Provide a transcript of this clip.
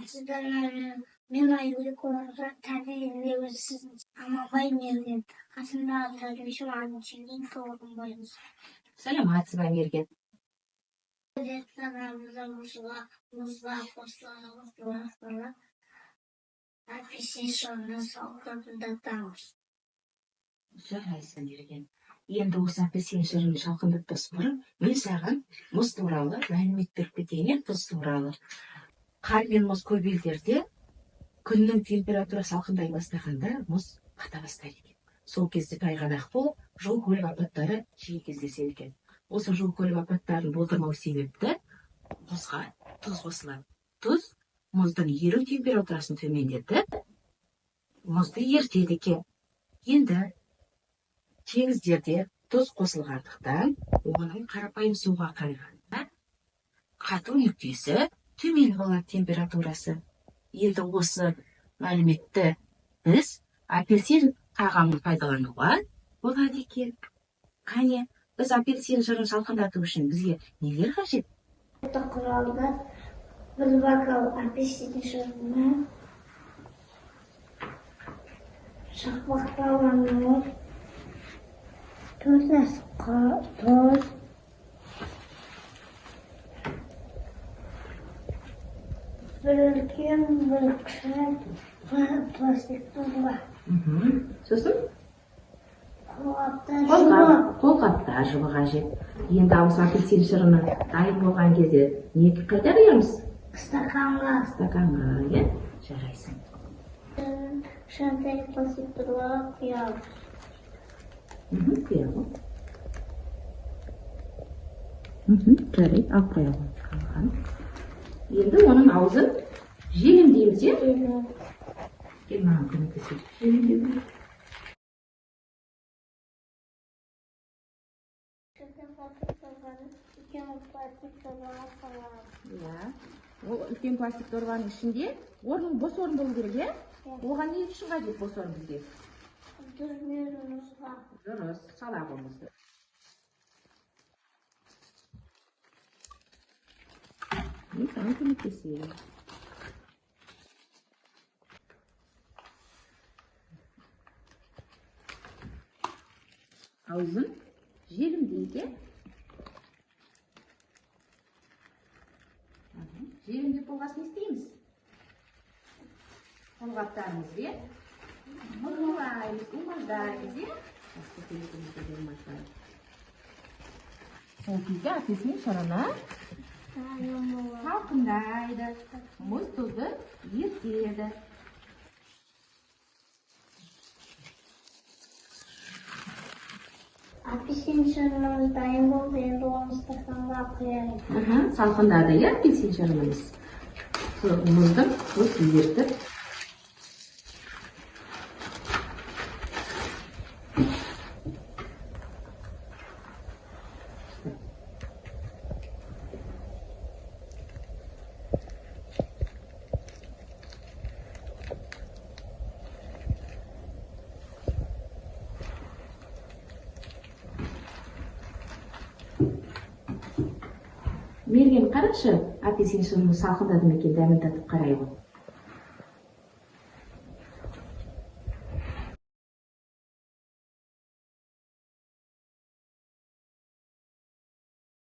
Sizden ben aylık olarak terbiyebiliyorsunuz. Ama baymıyorum. Aslında terbiyeşim anı için doğru boyunuz. Саламатсызбы мерген? Детсанамызda muzla, postlarla, appreciation'ı sağladığında tanır. Жарайсың мерген. Енді осы апельсин шалқындатпас бұрын мен саған мұз туралы мәлімет беріп кетейін. Тұз туралы. Қар мен мұз көп елдерде күннің температурасы салқындай бастағанда мұз қата бастайды екен. Сол кезде тайғанақ болып, жол көлік апаттары жиі кездеседі екен. Осы жол көлік апаттарын болдырмау себепті мұзға тұз қосылады. Тұз мұздың еру температурасын төмендетіп, мұзды ерітеді екен. Енді теңіздерде тұз қосылғандықтан, оның қарапайым суға қарағанда қату нүктесі төмен болады температурасы. Енді осы мәліметті біз апельсин тағамын пайдалануға болады екен. Қане, біз апельсин жырын шалқындату үшін бізге нелер қажет? Құралда бір бокал апельсин жырына шақпақталған тұз, bir үлкен бір кіші пластик турба. Сосын? Қолғаптар Қолғаптар жібі қажет. Енді ауыз апельсин жырыны дайын болған кезде не қайда құямыз? стаканға. Стаканға, е? Жарайсың. Кішкентай пластик турбаға құямыз. Құямыз. Жарайды, алып қоямыз. Енді оның аузын желімдейміз, е? Кел маған көмектесейік. Желімдейміз. Ол үлкен пластик торбаның ішінде бос орын болу керек, е? Оған не үшін қажет бос орын бізге? Дұрыс, сала болмызды. Мен саған көмектесейін. Аузын желімдейді. Желімдеп болғасын не істейміз? Қолғаптарымызбен умаждаймыз, е? Сол кезде апельсин шырыны салқындайды, мұз тұзды ерітеді. Апельсин шырынымыз дайын болды, енді оны стаканға құямыз. Салқындады, е, апельсин шырынымыз. Мұздың тұз ерітіп. Мерген қарашы, апельсин шырыны салқындады ма екен, дәмін татып қарай ғой.